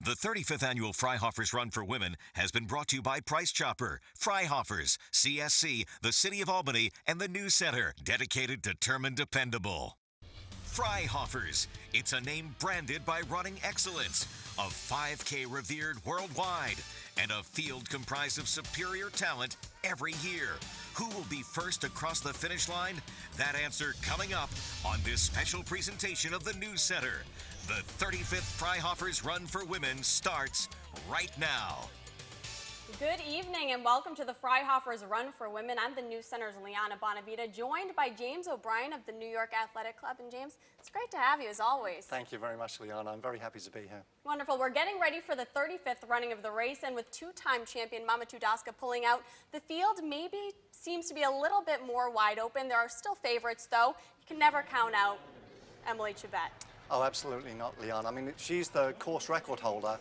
The 35th annual Freihofer's Run for Women has been brought to you by Price Chopper, Freihofer's, CSC, the City of Albany, and the News Center, dedicated, determined, dependable. Freihofer's, it's a name branded by running excellence, a 5K revered worldwide, and a field comprised of superior talent every year. Who will be first across the finish line? That answer coming up on this special presentation of the News Center. The 35th Freihofer's Run for Women starts right now. Good evening and welcome to the Freihofer's Run for Women. I'm the News Center's Liana Bonavita, joined by James O'Brien of the New York Athletic Club. And James, it's great to have you as always. Thank you very much, Liana. I'm very happy to be here. Wonderful. We're getting ready for the 35th running of the race, and with two-time champion Mama Tudaska pulling out, the field maybe seems to be a little bit more wide open. There are still favorites, though. You can never count out Emily Chibet. Oh, absolutely not, Liana. I mean, she's the course record holder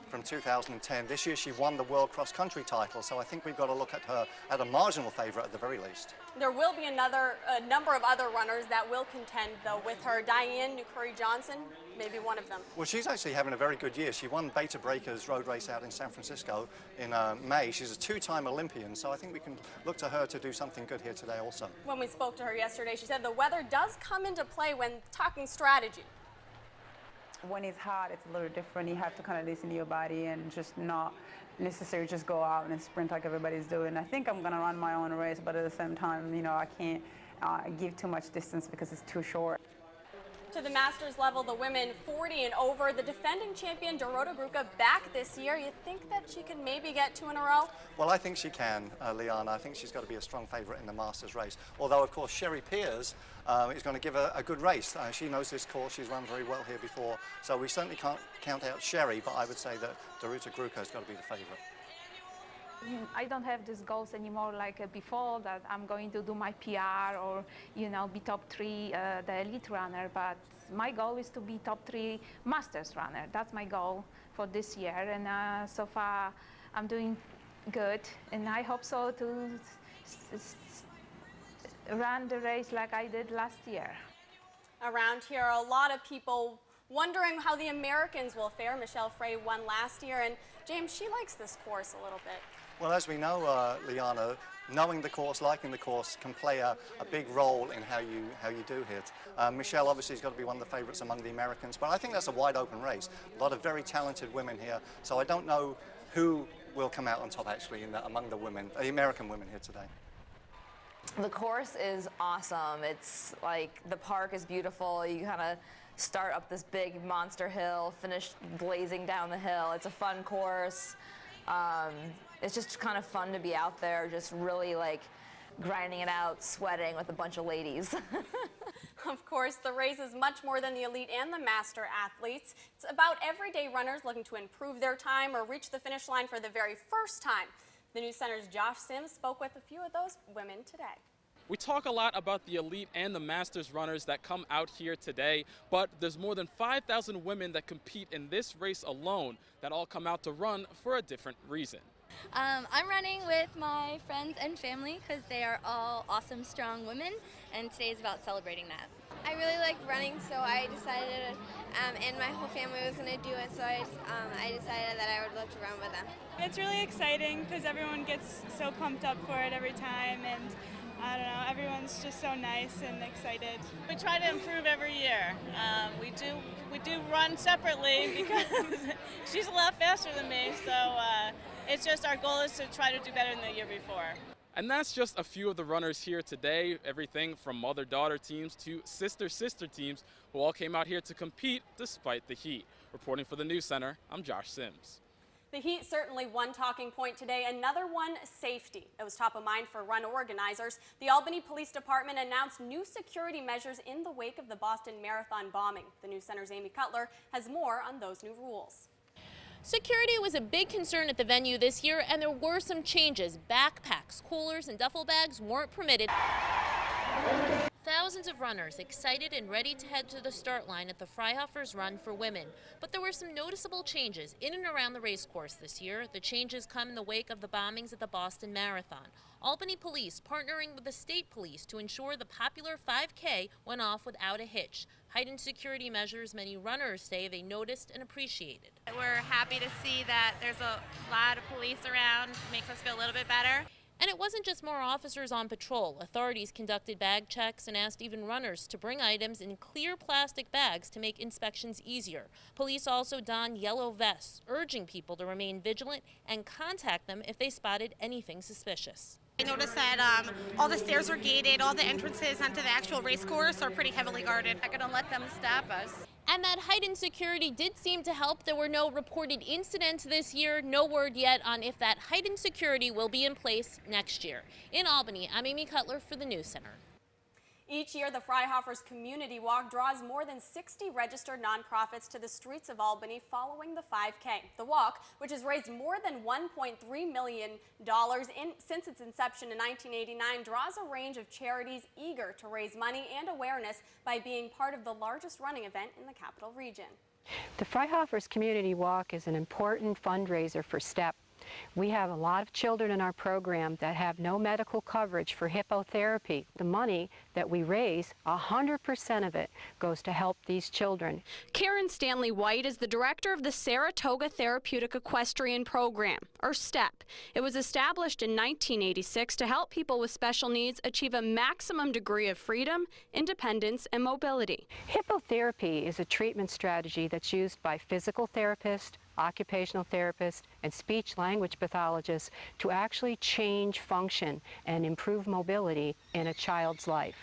from 2010. This year she won the World Cross Country title, so I think we've got to look at her at a marginal favorite at the very least. There will be a number of other runners that will contend, though, with her. Diane Nukuri-Johnson, maybe one of them. Well, she's actually having a very good year. She won Beta Breakers road race out in San Francisco in May. She's a two-time Olympian, so I think we can look to her to do something good here today also. When we spoke to her yesterday, she said the weather does come into play when talking strategy. When it's hot, it's a little different. You have to kind of listen to your body and just not necessarily just go out and sprint like everybody's doing. I think I'm going to run my own race, but at the same time, you know, I can't give too much distance because it's too short. To the Masters level, the women 40 and over, the defending champion Dorota Gruca back this year. You think that she can maybe get two in a row? Well, I think she can, Liana. I think she's got to be a strong favorite in the Masters race. Although, of course, Sherry Peers is going to give her a good race. She knows this course. She's run very well here before. So we certainly can't count out Sherry, but I would say that Dorota Gruca has got to be the favorite. I don't have these goals anymore like before, that I'm going to do my PR or, you know, be top 3 the elite runner, but my goal is to be top 3 Masters runner. That's my goal for this year, and so far I'm doing good, and I hope so to run the race like I did last year. Around here, a lot of people wondering how the Americans will fare. Michelle Frey won last year, and James, she likes this course a little bit. Well, as we know, Liana, knowing the course, liking the course can play a big role in how you do hit. Michelle obviously has got to be one of the favourites among the Americans, but I think that's a wide open race. A lot of very talented women here, so I don't know who will come out on top actually among the women, the American women here today. The course is awesome. It's like the park is beautiful. You kind of start up this big monster hill, finish blazing down the hill. It's a fun course. It's just kind of fun to be out there, just really like grinding it out, sweating with a bunch of ladies. Of course, the race is much more than the elite and the master athletes. It's about everyday runners looking to improve their time or reach the finish line for the very first time. The News Center's Josh Sims spoke with a few of those women today. We talk a lot about the elite and the Masters runners that come out here today, but there's more than 5,000 women that compete in this race alone that all come out to run for a different reason. I'm running with my friends and family because they are all awesome, strong women, and today is about celebrating that. I really like running, so I decided, and my whole family was going to do it, so I decided that I would love to run with them. It's really exciting because everyone gets so pumped up for it every time, and I don't know, everyone's just so nice and excited. We try to improve every year. We do run separately because she's a lot faster than me, so it's just our goal is to try to do better than the year before. And that's just a few of the runners here today, everything from mother-daughter teams to sister-sister teams who all came out here to compete despite the heat. Reporting for the News Center, I'm Josh Sims. The heat certainly one talking point today. Another one, safety. It was top of mind for run organizers. The Albany Police Department announced new security measures in the wake of the Boston Marathon bombing. The News Center's Amy Cutler has more on those new rules. Security was a big concern at the venue this year, and there were some changes. Backpacks, coolers, and duffel bags weren't permitted. Thousands of runners excited and ready to head to the start line at the Freihofer's Run for Women. But there were some noticeable changes in and around the race course this year. The changes come in the wake of the bombings at the Boston Marathon. Albany Police partnering with the state police to ensure the popular 5K went off without a hitch. Heightened security measures many runners say they noticed and appreciated. We're happy to see that there's a lot of police around. Makes us feel a little bit better. And it wasn't just more officers on patrol. Authorities conducted bag checks and asked even runners to bring items in clear plastic bags to make inspections easier. Police also donned yellow vests, urging people to remain vigilant and contact them if they spotted anything suspicious. I noticed that all the stairs are gated, all the entrances onto the actual race course are pretty heavily guarded. Not going to let them stop us. And that heightened security did seem to help. There were no reported incidents this year. No word yet on if that heightened security will be in place next year. In Albany, I'm Amy Cutler for the News Center. Each year, the Freihofer's Community Walk draws more than 60 registered nonprofits to the streets of Albany following the 5K. The walk, which has raised more than $1.3 million since its inception in 1989, draws a range of charities eager to raise money and awareness by being part of the largest running event in the Capital Region. The Freihofer's Community Walk is an important fundraiser for STEP. We have a lot of children in our program that have no medical coverage for hippotherapy. The money that we raise, 100% of it goes to help these children. Karen Stanley White is the director of the Saratoga Therapeutic Equestrian Program, or STEP. It was established in 1986 to help people with special needs achieve a maximum degree of freedom, independence, and mobility. Hippotherapy is a treatment strategy that's used by physical therapists, occupational therapists, and speech-language pathologists to actually change function and improve mobility in a child's life.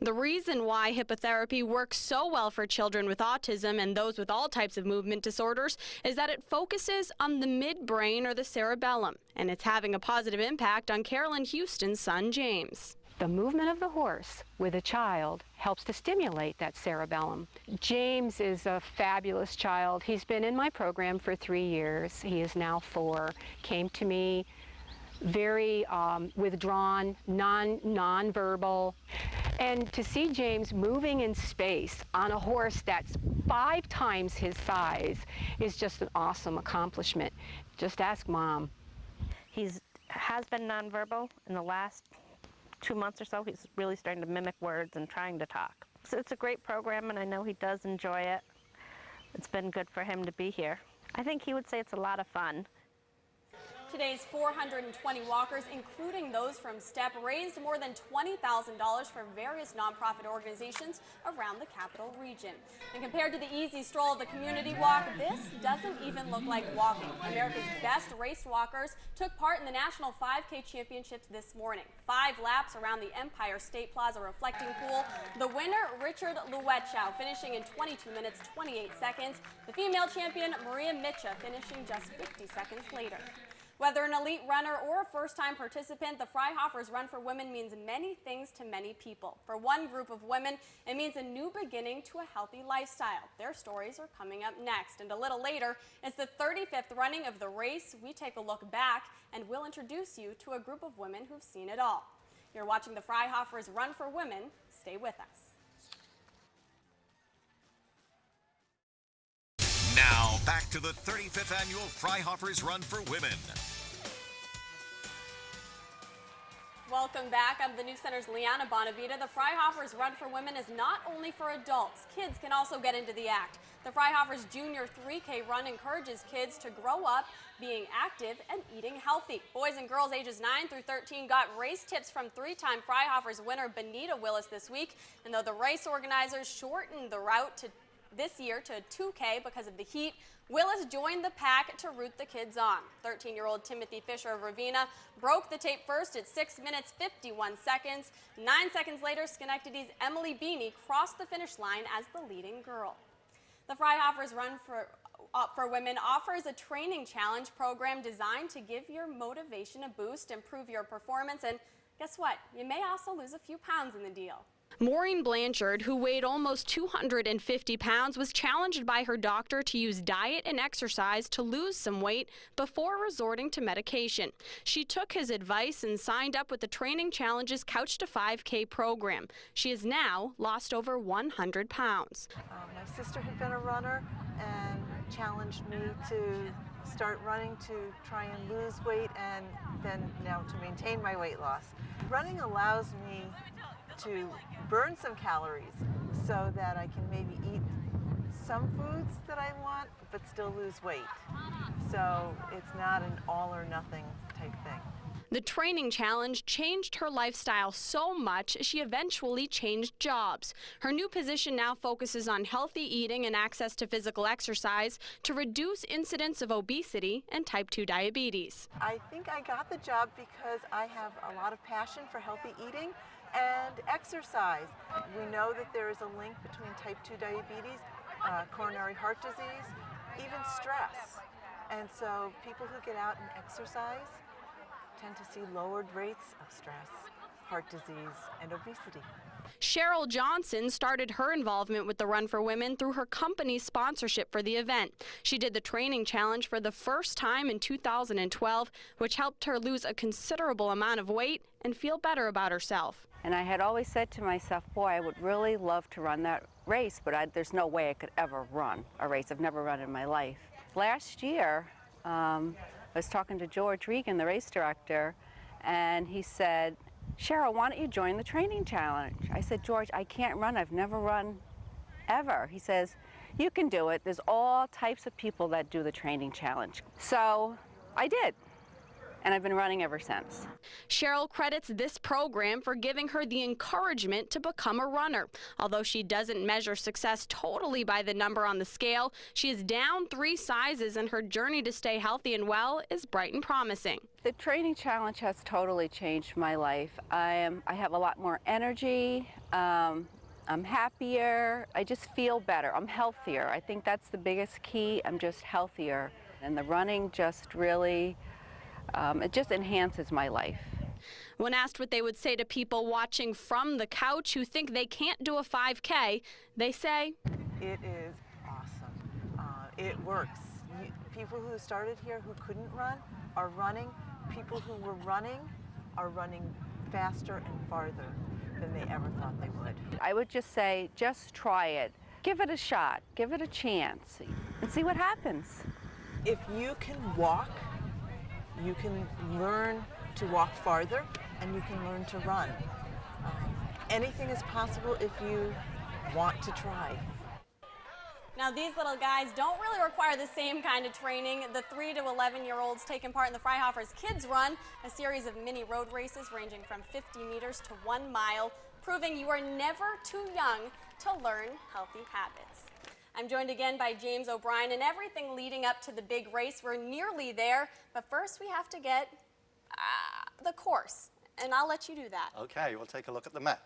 The reason why hippotherapy works so well for children with autism and those with all types of movement disorders is that it focuses on the midbrain or the cerebellum, and it's having a positive impact on Carolyn Houston's son, James. The movement of the horse with a child helps to stimulate that cerebellum. James is a fabulous child. He's been in my program for 3 years. He is now 4. Came to me very withdrawn, non-verbal. And to see James moving in space on a horse that's 5 times his size is just an awesome accomplishment. Just ask Mom. He has been nonverbal in the last 2 months or so. He's really starting to mimic words and trying to talk. So it's a great program, and I know he does enjoy it. It's been good for him to be here. I think he would say it's a lot of fun. Today's 420 walkers, including those from STEP, raised more than $20,000 for various nonprofit organizations around the Capital Region. And compared to the easy stroll of the community walk, this doesn't even look like walking. America's best race walkers took part in the National 5K Championships this morning. 5 laps around the Empire State Plaza reflecting pool. The winner, Richard Luetchow, finishing in 22 minutes, 28 seconds. The female champion, Maria Mitcha, finishing just 50 seconds later. Whether an elite runner or a first-time participant, the Freihofer's Run for Women means many things to many people. For one group of women, it means a new beginning to a healthy lifestyle. Their stories are coming up next. And a little later, it's the 35th running of the race. We take a look back, and we'll introduce you to a group of women who've seen it all. You're watching the Freihofer's Run for Women. Stay with us. Now, back to the 35th Annual Freihofer's Run for Women. Welcome back. I'm the News Center's Liana Bonavita. The Freihofer's Run for Women is not only for adults. Kids can also get into the act. The Freihofer's Junior 3K Run encourages kids to grow up being active and eating healthy. Boys and girls ages 9 through 13 got race tips from 3-time Freihofer's winner Benita Willis this week. And though the race organizers shortened the route this year to 2K because of the heat, Willis joined the pack to root the kids on. 13-year-old Timothy Fisher of Ravina broke the tape first at 6 minutes 51 seconds. 9 seconds later, Schenectady's Emily Beanie crossed the finish line as the leading girl. The Freihofer's Run for Women offers a training challenge program designed to give your motivation a boost, improve your performance, and guess what? You may also lose a few pounds in the deal. Maureen Blanchard, who weighed almost 250 pounds, was challenged by her doctor to use diet and exercise to lose some weight before resorting to medication. She took his advice and signed up with the Training Challenge's Couch to 5K program. She has now lost over 100 pounds. My sister had been a runner and challenged me to start running to try and lose weight and then now to maintain my weight loss. Running allows me to burn some calories so that I can maybe eat some foods that I want but still lose weight. So it's not an all or nothing type thing. The Training Challenge changed her lifestyle so much she eventually changed jobs. Her new position now focuses on healthy eating and access to physical exercise to reduce incidence of obesity and type 2 diabetes. I think I got the job because I have a lot of passion for healthy eating and exercise. We know that there is a link between type 2 diabetes, coronary heart disease, even stress. And so people who get out and exercise tend to see lowered rates of stress, heart disease, and obesity. Cheryl Johnson started her involvement with the Run for Women through her company's sponsorship for the event. She did the Training Challenge for the first time in 2012, which helped her lose a considerable amount of weight and feel better about herself. And I had always said to myself, boy, I would really love to run that race, but there's no way I could ever run a race. I've never run in my life. Last year, I was talking to George Regan, the race director, and he said, Cheryl, why don't you join the Training Challenge? I said, George, I can't run. I've never run ever. He says, you can do it. There's all types of people that do the Training Challenge. So I did, and I've been running ever since. Cheryl credits this program for giving her the encouragement to become a runner. Although she doesn't measure success totally by the number on the scale, she is down 3 sizes, and her journey to stay healthy and well is bright and promising. The Training Challenge has totally changed my life. I have a lot more energy. I'm happier. I just feel better. I'm healthier. I think that's the biggest key. I'm just healthier. And the running just really, it just enhances my life. When asked what they would say to people watching from the couch who think they can't do a 5K, they say, it is awesome. It works. People who started here who couldn't run are running. People who were running are running faster and farther than they ever thought they would. I would just say, just try it. Give it a shot. Give it a chance and see what happens. If you can walk, you can learn to walk farther, and you can learn to run. Anything is possible if you want to try. Now, these little guys don't really require the same kind of training. The 3 to 11-year-olds taking part in the Freihofer's Kids Run, a series of mini road races ranging from 50 meters to 1 mile, proving you are never too young to learn healthy habits. I'm joined again by James O'Brien, and everything leading up to the big race. We're nearly there, but first we have to get the course, and I'll let you do that. Okay, we'll take a look at the map.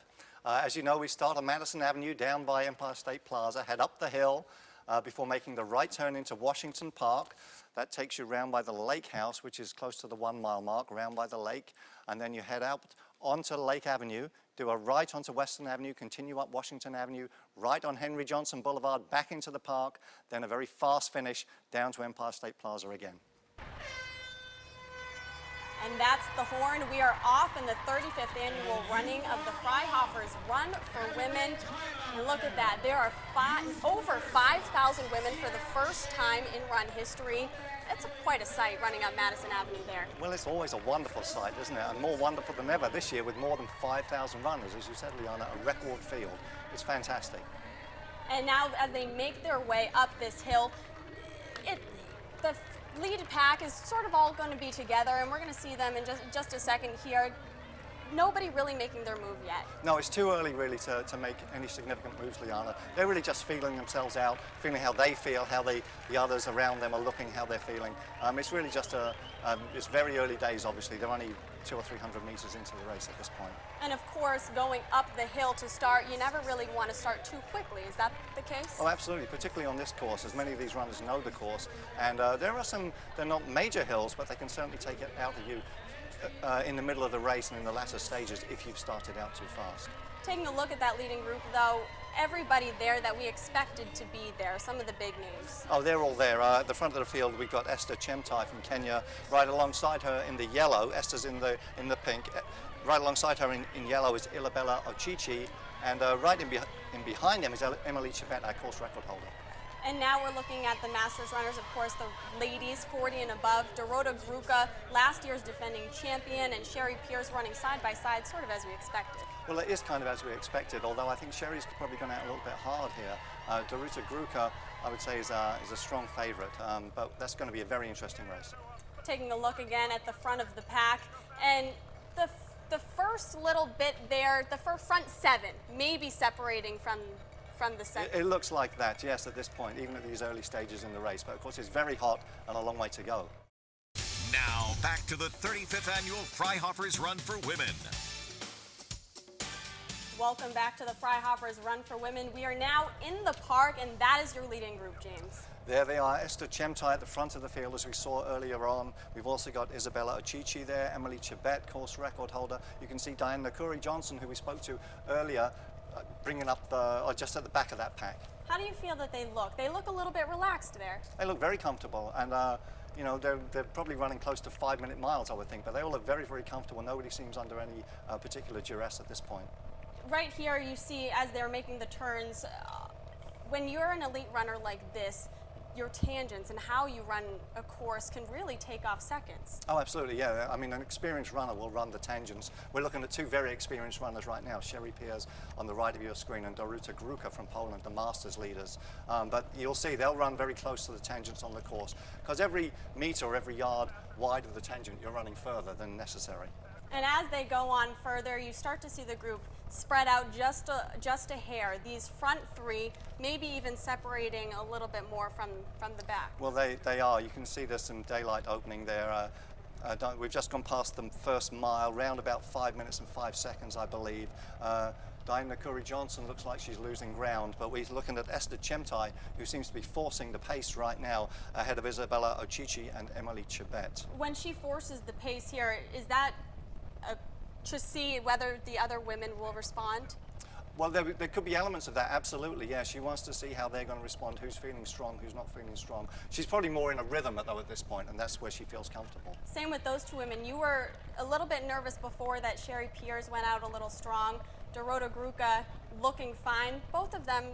As you know, we start on Madison Avenue down by Empire State Plaza, head up the hill before making the right turn into Washington Park. That takes you round by the Lake House, which is close to the 1 mile mark, round by the lake, and then you head out onto Lake Avenue, do a right onto Western Avenue, continue up Washington Avenue, right on Henry Johnson Boulevard, back into the park, then a very fast finish down to Empire State Plaza again. And that's the horn. We are off in the 35th annual running of the Freihofer's Run for Women. And look at that. There are over 5,000 women for the first time in run history. It's quite a sight running up Madison Avenue there. Well, it's always a wonderful sight, isn't it? And more wonderful than ever this year with more than 5,000 runners. As you said, Liana, a record field. It's fantastic. And now as they make their way up this hill, the lead pack is sort of all going to be together, and we're going to see them in just a second here. Nobody really making their move yet. No, it's too early really to make any significant moves, Liana. They're really just feeling themselves out, feeling how they feel, how the others around them are looking, how they're feeling. It's really just it's very early days, obviously. They're only 200 or 300 meters into the race at this point. And of course, going up the hill to start, you never really want to start too quickly. Is that the case? Oh, absolutely, particularly on this course, as many of these runners know the course. And there are some, they're not major hills, but they can certainly take it out of you in the middle of the race and in the latter stages if you've started out too fast. Taking a look at that leading group, though, everybody there that we expected to be there, some of the big names. Oh, they're all there. At the front of the field, we've got Esther Chemtai from Kenya. Right alongside her in the yellow, Esther's in the pink. Right alongside her in yellow is Ilabella Ochichi, and right in behind them is Emily Chibet, our course record holder. And now we're looking at the Masters runners, of course, the ladies, 40 and above. Dorota Gruca, last year's defending champion, and Sherry Pierce running side by side, sort of as we expected. Well, it is kind of as we expected, although I think Sherry's probably gone out a little bit hard here. Dorota Gruca, I would say, is a strong favourite, but that's going to be a very interesting race. Taking a look again at the front of the pack, and the first little bit there, the front seven, maybe separating from the second. It looks like that, yes, at this point, even at these early stages in the race. But of course, it's very hot and a long way to go. Now, back to the 35th annual Freihofer's Run for Women. Welcome back to the Freihofer's Run for Women. We are now in the park, and that is your leading group, James. There they are, Esther Chemtai at the front of the field, as we saw earlier on. We've also got Isabella Ochichi there, Emily Chibet, course record holder. You can see Diane Nakuri-Johnson, who we spoke to earlier, bringing up just at the back of that pack. How do you feel that they look? They look a little bit relaxed there. They look very comfortable, and you know, they're probably running close to 5-minute miles, I would think, but they all look very, very comfortable. Nobody seems under any particular duress at this point. Right here you see, as they're making the turns, when you're an elite runner like this, your tangents and how you run a course can really take off seconds. Oh, absolutely, yeah. I mean, an experienced runner will run the tangents. We're looking at two very experienced runners right now, Sherry Pierce on the right of your screen and Dorota Gruca from Poland, the Masters leaders. But you'll see they'll run very close to the tangents on the course, because every meter or every yard wide of the tangent, you're running further than necessary. And as they go on further, you start to see the group spread out just a hair. These front three, maybe even separating a little bit more from the back. Well, they are. You can see there's some daylight opening there. We've just gone past the first mile, round about 5 minutes and 5 seconds, I believe. Diane Nakuri-Johnson looks like she's losing ground, but we're looking at Esther Chemtai, who seems to be forcing the pace right now, ahead of Isabella Ochichi and Emily Chibet. When she forces the pace here, is that to see whether the other women will respond? Well, there could be elements of that, absolutely, yeah. She wants to see how they're going to respond, who's feeling strong, who's not feeling strong. She's probably more in a rhythm, though, at this point, and that's where she feels comfortable. Same with those two women. You were a little bit nervous before that Sherry Pierce went out a little strong. Dorota Gruca looking fine. Both of them.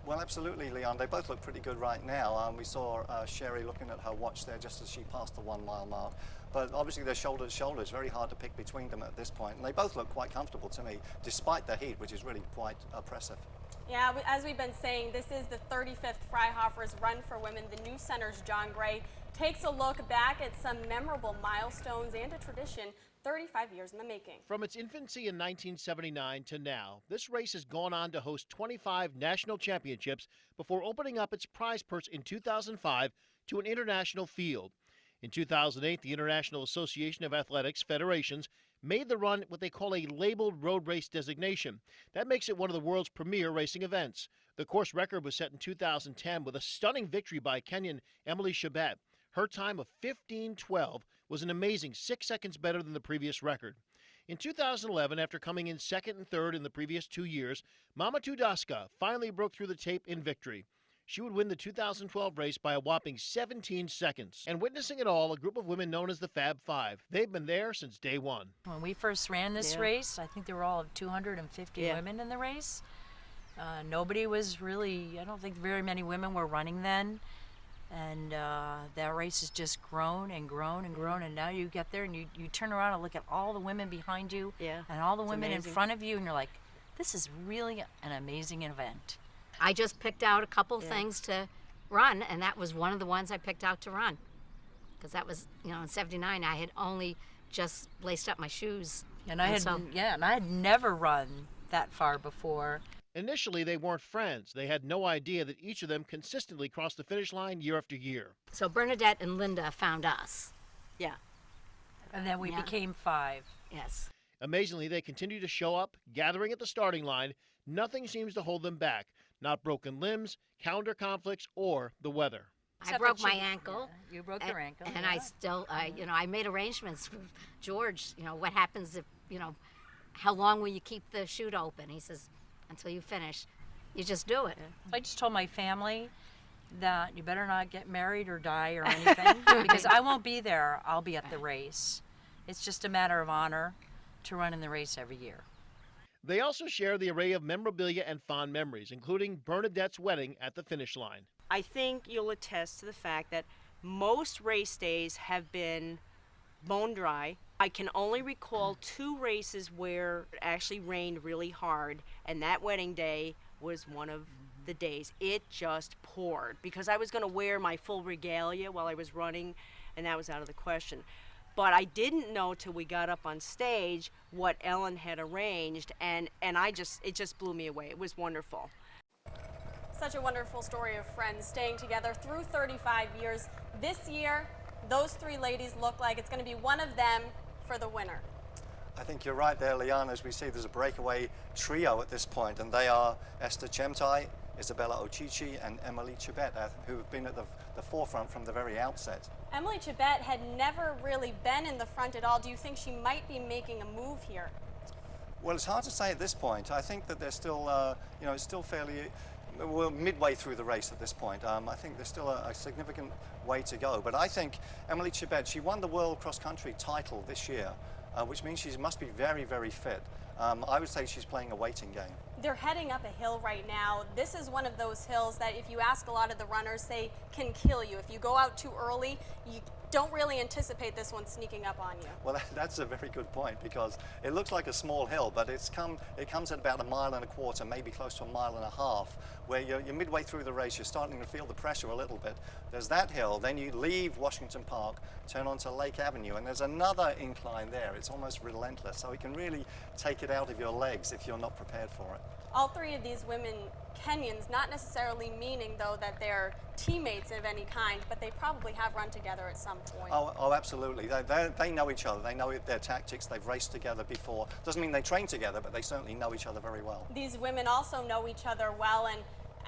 Well, absolutely, Leon. They both look pretty good right now. We saw Sherry looking at her watch there just as she passed the 1 mile mark. But obviously they're shoulder to shoulder. It's very hard to pick between them at this point. And they both look quite comfortable to me, despite the heat, which is really quite oppressive. Yeah, as we've been saying, this is the 35th Freihofer's Run for Women. The new center's John Gray takes a look back at some memorable milestones and a tradition 35 years in the making. From its infancy in 1979 to now, this race has gone on to host 25 national championships before opening up its prize purse in 2005 to an international field. In 2008, the International Association of Athletics Federations made the run what they call a labeled road race designation. That makes it one of the world's premier racing events. The course record was set in 2010 with a stunning victory by Kenyan Emily Chibet. Her time of 15:12 was an amazing 6 seconds better than the previous record. In 2011, after coming in second and third in the previous 2 years, Mama Tudaska finally broke through the tape in victory. She would win the 2012 race by a whopping 17 seconds. And witnessing it all, a group of women known as the Fab Five. They've been there since day one. When we first ran this race, I think there were all 250 women in the race. Nobody was really, I don't think very many women were running then. And that race has just grown and grown and grown. And now you get there and you turn around and look at all the women behind you and all the women in front of you, and you're like, this is really an amazing event. I just picked out a couple things to run, and that was one of the ones I picked out to run. Because that was, you know, in '79, I had only just laced up my shoes. And I had never run that far before. Initially, they weren't friends. They had no idea that each of them consistently crossed the finish line year after year. So Bernadette and Linda found us. Yeah. And then we became five. Yes. Amazingly, they continue to show up, gathering at the starting line. Nothing seems to hold them back. Not broken limbs, calendar conflicts, or the weather. I broke my ankle. Yeah, you broke your ankle. And I still, you know, I made arrangements with George, you know, what happens if, you know, how long will you keep the chute open? He says, until you finish. You just do it. I just told my family that you better not get married or die or anything because I won't be there. I'll be at the race. It's just a matter of honor to run in the race every year. They also share the array of memorabilia and fond memories, including Bernadette's wedding at the finish line. I think you'll attest to the fact that most race days have been bone dry. I can only recall 2 races where it actually rained really hard, and that wedding day was one of the days. It just poured because I was going to wear my full regalia while I was running, and that was out of the question. But I didn't know till we got up on stage what Ellen had arranged, and it just blew me away. It was wonderful. Such a wonderful story of friends staying together through 35 years. This year, those 3 ladies look like it's going to be one of them for the winner. I think you're right there, Liana. As we see, there's a breakaway trio at this point, and they are Esther Chemtai, Isabella Ochichi, and Emily Chibet, who've been at the forefront from the very outset. Emily Chibet had never really been in the front at all. Do you think she might be making a move here? Well, it's hard to say at this point. I think that they're still, you know, it's still fairly, we're midway through the race at this point. I think there's still a significant way to go. But I think Emily Chibet, she won the World Cross Country title this year, which means she must be very, very fit. I would say she's playing a waiting game. They're heading up a hill right now. This is one of those hills that if you ask a lot of the runners, they can kill you. If you go out too early, you don't really anticipate this one sneaking up on you. Well, that's a very good point because it looks like a small hill, but it comes at about 1.25 miles, maybe close to 1.5 miles, where you're midway through the race, you're starting to feel the pressure a little bit. There's that hill, then you leave Washington Park, turn onto Lake Avenue, and there's another incline there. It's almost relentless, so it can really take it out of your legs if you're not prepared for it. All 3 of these women Kenyans, not necessarily meaning though that they're teammates of any kind, but they probably have run together at some point. Oh, absolutely. They know each other. They know their tactics. They've raced together before. Doesn't mean they train together, but they certainly know each other very well. These women also know each other well, and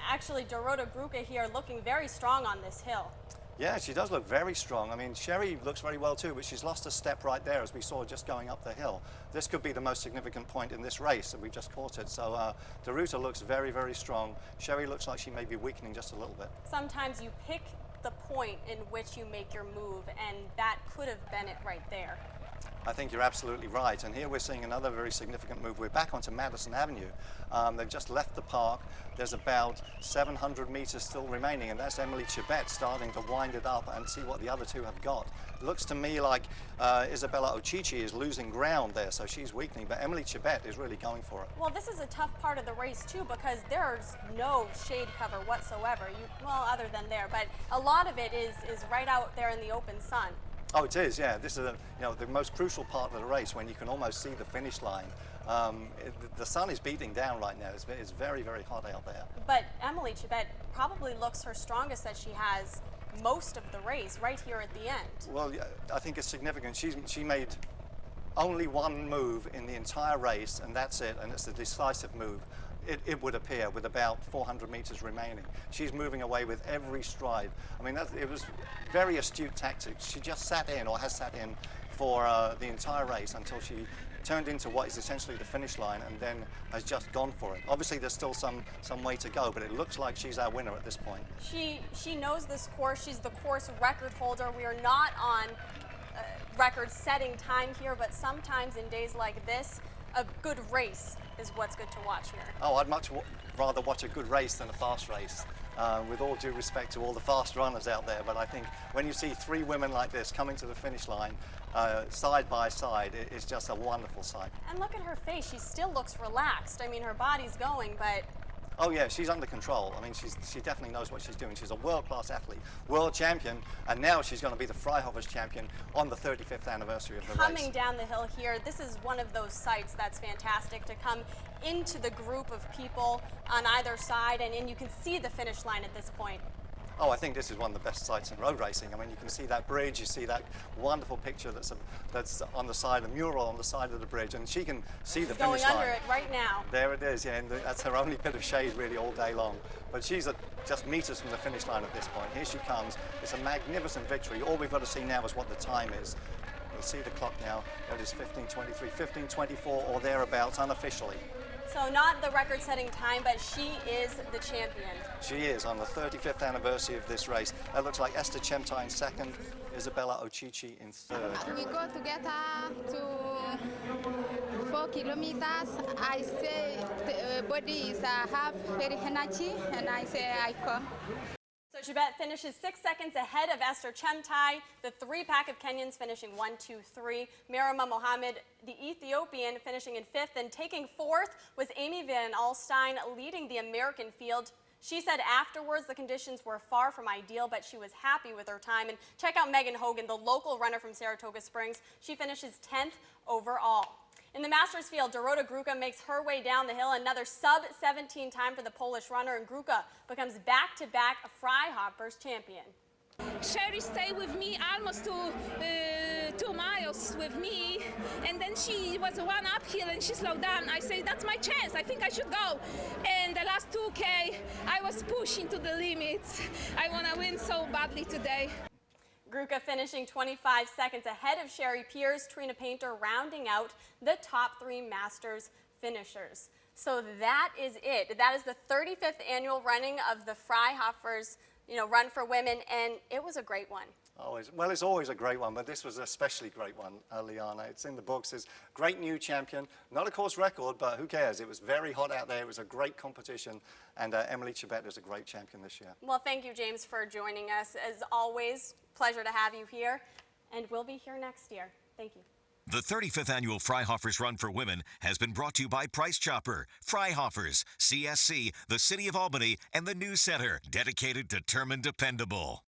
actually Dorota Gruca here looking very strong on this hill. Yeah, she does look very strong. I mean, Sherry looks very well too, but she's lost a step right there as we saw just going up the hill. This could be the most significant point in this race, and we've just caught it. So Dorota looks very, very strong. Sherry looks like she may be weakening just a little bit. Sometimes you pick the point in which you make your move, and that could have been it right there. I think you're absolutely right, and here we're seeing another very significant move. We're back onto Madison Avenue. They've just left the park. There's about 700 meters still remaining, and that's Emily Chibet starting to wind it up and see what the other 2 have got. It looks to me like Isabella Ochichi is losing ground there, so she's weakening, but Emily Chibet is really going for it. Well, this is a tough part of the race too, because there's no shade cover whatsoever. Well, other than there, but a lot of it is right out there in the open sun. Oh, it is, yeah. This is the most crucial part of the race when you can almost see the finish line. The sun is beating down right now. It's very, very hot out there. But Emily Chibet probably looks her strongest that she has most of the race right here at the end. Well, I think it's significant. She made only one move in the entire race, and that's it, and it's a decisive move. It would appear, with about 400 meters remaining. She's moving away with every stride. I mean, it was very astute tactics. She just sat in, or has sat in, for the entire race until she turned into what is essentially the finish line, and then has just gone for it. Obviously, there's still some way to go, but it looks like she's our winner at this point. She knows this course. She's the course record holder. We are not on record-setting time here, but sometimes in days like this, a good race is what's good to watch here. Oh, I'd much rather watch a good race than a fast race, with all due respect to all the fast runners out there. But I think when you see 3 women like this coming to the finish line side by side, it's just a wonderful sight. And look at her face. She still looks relaxed. I mean, her body's going, but... Oh yeah, she's under control. I mean, she definitely knows what she's doing. She's a world-class athlete, world champion, and now she's going to be the Freihofer's champion on the 35th anniversary of the race. Coming down the hill here, this is one of those sights that's fantastic, to come into the group of people on either side, and you can see the finish line at this point. Oh, I think this is one of the best sights in road racing. I mean, you can see that bridge, you see that wonderful picture that's on the side, a mural on the side of the bridge, and she can see the finish line. Going under it right now. There it is, yeah, and that's her only bit of shade really all day long. But she's just meters from the finish line at this point. Here she comes. It's a magnificent victory. All we've got to see now is what the time is. We'll see the clock now. That is 15:23, 15:24 or thereabouts unofficially. So not the record-setting time, but she is the champion. She is on the 35th anniversary of this race. That looks like Esther Chemtai in second, Isabella Ochichi in third. We go together to 4 kilometers. I say the body is have very energy, and I say I come. So Chebet finishes 6 seconds ahead of Esther Chemtai, the three-pack of Kenyans finishing 1, 2, 3. Mirama Mohammed, the Ethiopian, finishing in 5th, and taking 4th was Amy Van Alstyne leading the American field. She said afterwards the conditions were far from ideal, but she was happy with her time. And check out Megan Hogan, the local runner from Saratoga Springs. She finishes 10th overall. In the Masters field, Dorota Gruca makes her way down the hill. Another sub-17 time for the Polish runner, and Gruca becomes back-to-back Freihofer's champion. Sherry stayed with me almost 2 miles with me, and then she was one uphill and she slowed down. I say, that's my chance, I think I should go. And the last 2K, I was pushing to the limits. I want to win so badly today. Gruca finishing 25 seconds ahead of Sherry Pierce, Trina Painter rounding out the top 3 Masters finishers. So that is it. That is the 35th annual running of the Freihofer's Run for Women, and it was a great one. Always. Well, it's always a great one, but this was an especially great one, Liana. It's in the books. It's great new champion. Not a course record, but who cares? It was very hot out there. It was a great competition, and Emily Chebet is a great champion this year. Well, thank you, James, for joining us. As always, pleasure to have you here, and we'll be here next year. Thank you. The 35th annual Freihofer's Run for Women has been brought to you by Price Chopper, Freihofer's, CSC, the City of Albany, and the News Center, dedicated, determined, dependable.